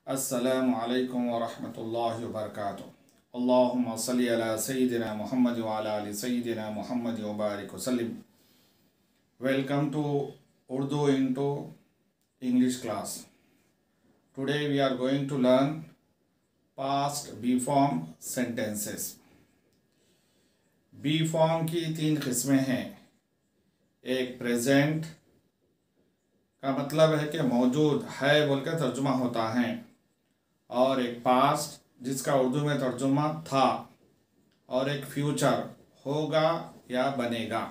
अस्सलामु अलैकुम वरहमतुल्लाहि वबरकातुहू। अल्लाहुम्मा सल्लि अला सय्यिदिना मुहम्मद व अला आलि सय्यिदिना मुहम्मद व बारिक वसल्लिम। Welcome to Urdu into English class. Today we are going to learn past B form sentences. B form की तीन किस्में हैं। एक प्रेजेंट का मतलब है कि मौजूद है बोल के तर्जुमा होता है, और एक पास्ट जिसका उर्दू में तर्जुमा था, और एक फ्यूचर होगा या बनेगा।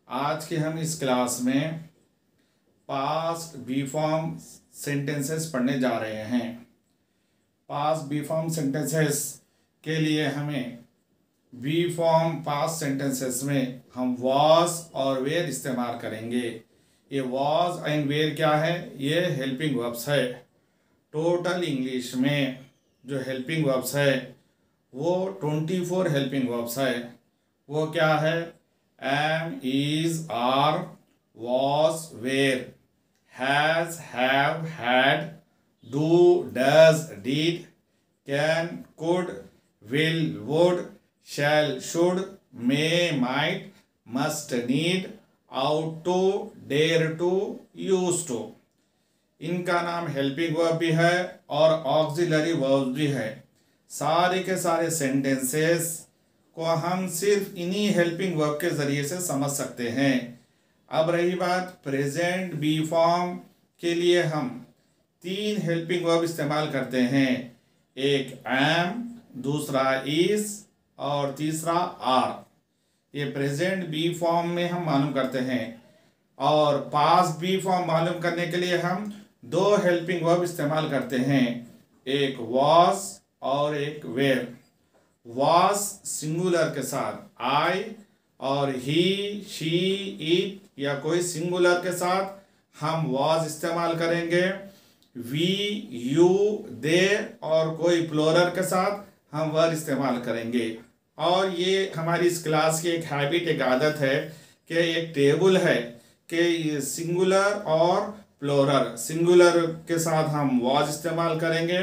आज के हम इस क्लास में पास्ट बी फॉर्म सेंटेंसेस पढ़ने जा रहे हैं। पास्ट बी फॉर्म सेंटेंसेस के लिए हमें बी फॉर्म पास्ट सेंटेंसेस में हम वाज और वेयर इस्तेमाल करेंगे। ये वाज एंड वेयर क्या है? ये हेल्पिंग वर्ब्स है। टोटल इंग्लिश में जो हेल्पिंग वर्ब्स है वो 24 हेल्पिंग वर्ब्स है। वो क्या है? Am, is, are, was, were, has, have, had, do, does, did, can, could, will, would, shall, should, may, might, must, need, ought to, dare to, use to. इनका नाम helping verb भी है और auxiliary verb भी है। सारे के सारे सेंटेंसेस को हम सिर्फ इन्हीं हेल्पिंग वर्ब के ज़रिए से समझ सकते हैं। अब रही बात प्रेजेंट बी फॉर्म के लिए हम तीन हेल्पिंग वर्ब इस्तेमाल करते हैं। एक एम, दूसरा इज और तीसरा आर। ये प्रेजेंट बी फॉर्म में हम मालूम करते हैं। और पास्ट बी फॉर्म मालूम करने के लिए हम दो हेल्पिंग वर्ब इस्तेमाल करते हैं, एक वाज और एक वेयर। वाज सिंगुलर के साथ आई और ही, शी, इट या कोई सिंगुलर के साथ हम वाज इस्तेमाल करेंगे। वी, यू, दे और कोई प्लूरल के साथ हम वर इस्तेमाल करेंगे। और ये हमारी इस क्लास की एक हैबिट, एक आदत है कि एक टेबल है कि सिंगुलर और प्लूरल। सिंगुलर के साथ हम वाज इस्तेमाल करेंगे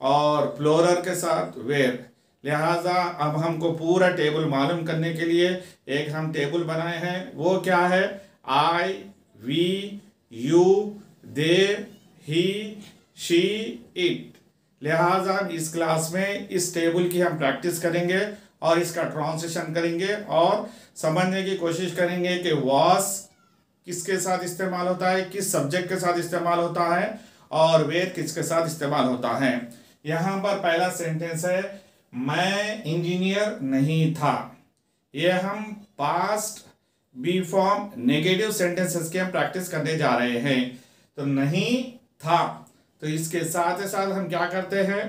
और प्लूरल के साथ वेयर। लिहाजा अब हमको पूरा टेबल मालूम करने के लिए एक हम टेबल बनाए हैं। वो क्या है? I, we, you, they, he, she, it. लिहाजा हम इस क्लास में इस टेबल की हम प्रैक्टिस करेंगे और इसका ट्रांसलेशन करेंगे और समझने की कोशिश करेंगे कि वाज किसके साथ इस्तेमाल होता है, किस सब्जेक्ट के साथ इस्तेमाल होता है, और वेयर किसके साथ इस्तेमाल होता है। यहाँ पर पहला सेंटेंस है, मैं इंजीनियर नहीं था। यह हम past be form negative sentences की हम प्रैक्टिस करने जा रहे हैं। तो नहीं था, तो इसके साथ ही साथ हम क्या करते हैं?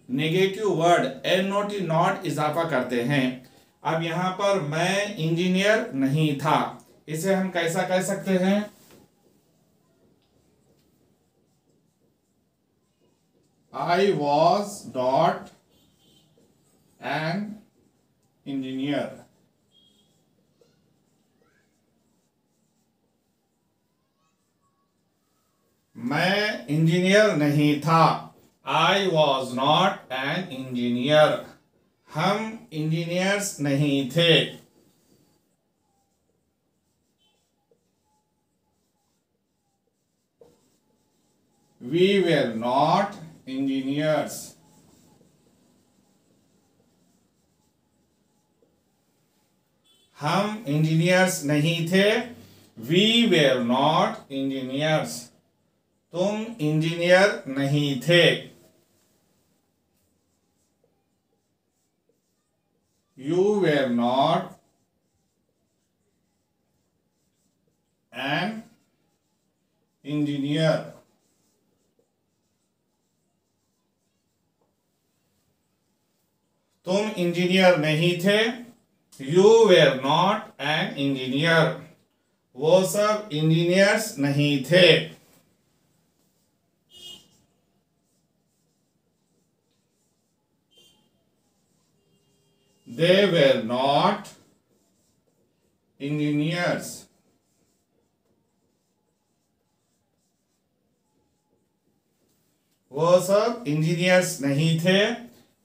नेगेटिव वर्ड NOT नॉट इजाफा करते हैं। अब यहाँ पर मैं इंजीनियर नहीं था, इसे हम कैसा कह सकते हैं? I was not an engineer. मैं इंजीनियर नहीं था। I was not an engineer. हम इंजीनियर्स नहीं थे। We were not engineers. हम इंजीनियर्स नहीं थे। We were not engineers. तुम इंजीनियर नहीं थे। You were not an engineer. तुम इंजीनियर नहीं थे। You were not an engineer. वो सब इंजीनियर्स नहीं थे। They were not engineers. वो सब इंजीनियर्स नहीं थे।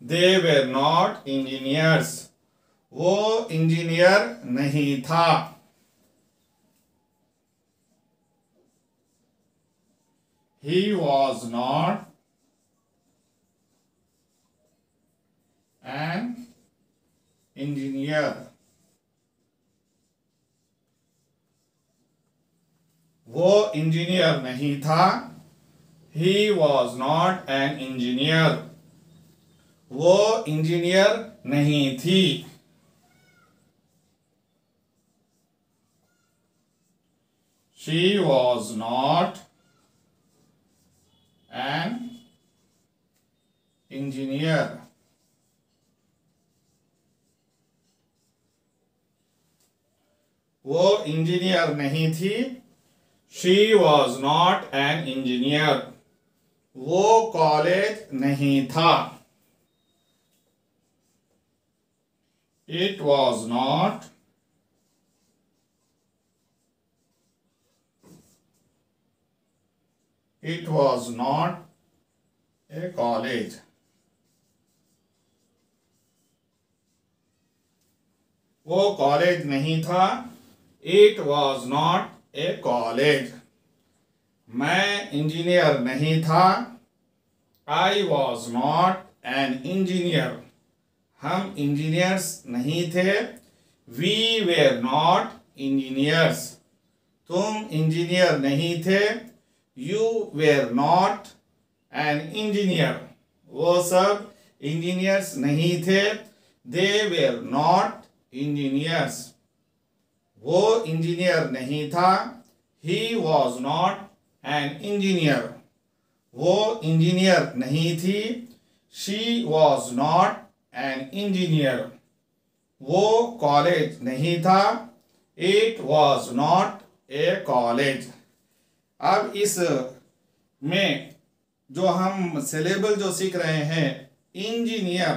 They were not engineers. वो इंजीनियर नहीं था। He was not an engineer. वो इंजीनियर नहीं था। He was not an engineer. वो इंजीनियर नहीं थी। She was not an engineer. वो इंजीनियर नहीं थी। She was not an engineer. वो कॉलेज नहीं था। It was not a college. वो कॉलेज नहीं था। It was not a college. मैं इंजीनियर नहीं था। I was not an engineer. हम इंजीनियर्स नहीं थे। We were not engineers. तुम इंजीनियर नहीं थे। You were not an engineer. वो सब इंजीनियर्स नहीं थे। They were not engineers. वो इंजीनियर नहीं था। He was not an engineer. वो इंजीनियर नहीं थी। She was not an engineer. वो कॉलेज नहीं था। It was not a college. अब इस में जो हम सिलेबल जो सीख रहे हैं इंजीनियर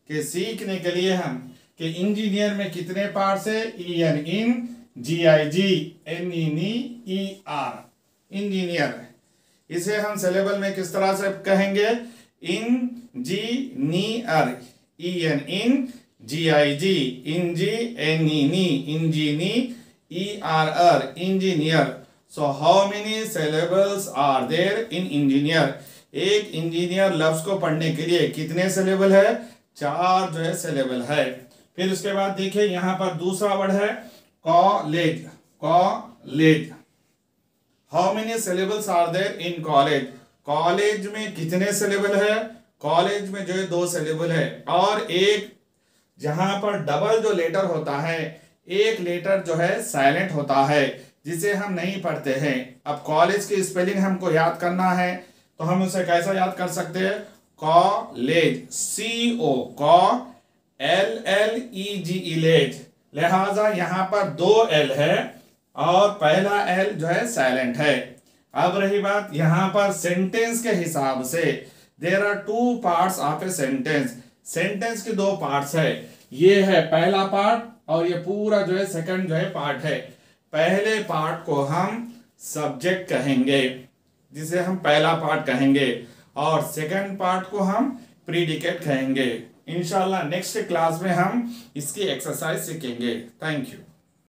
के सीखने के लिए हम कि इंजीनियर में कितने पार्ट्स है इन GIG NENER इंजीनियर। इसे हम सिलेबल में किस तरह से कहेंगे engineer in GIG engineer engineer. So how many syllables are there in engineer? एक इंजीनियर लफ्ज को पढ़ने के लिए कितने सिलेबल है? 4 जो है सिलेबल है। फिर उसके बाद देखिए यहाँ पर दूसरा वर्ड है college. College how many syllables are there in college? College में कितने सिलेबल है? कॉलेज में जो है 2 सिलेबल है और एक जहां पर डबल जो लेटर होता है, एक लेटर जो है साइलेंट होता है जिसे हम नहीं पढ़ते हैं। अब कॉलेज की स्पेलिंग हमको याद करना है तो हम उसे कैसा याद कर सकते हैं? कॉलेज CO LLEG लेज। लिहाजा यहाँ पर 2 L है और पहला L जो है साइलेंट है। अब रही बात यहाँ पर सेंटेंस के हिसाब से there are 2 parts of a sentence. Sentence के 2 पार्ट्स है। ये है पहला पार्ट और ये पूरा जो है सेकंड जो है पार्ट है। पहले पार्ट को हम सब्जेक्ट कहेंगे जिसे हम पहला पार्ट कहेंगे और सेकंड पार्ट को हम प्रीडिकेट कहेंगे। इंशाल्लाह नेक्स्ट क्लास में हम इसकी एक्सरसाइज सीखेंगे। Thank you.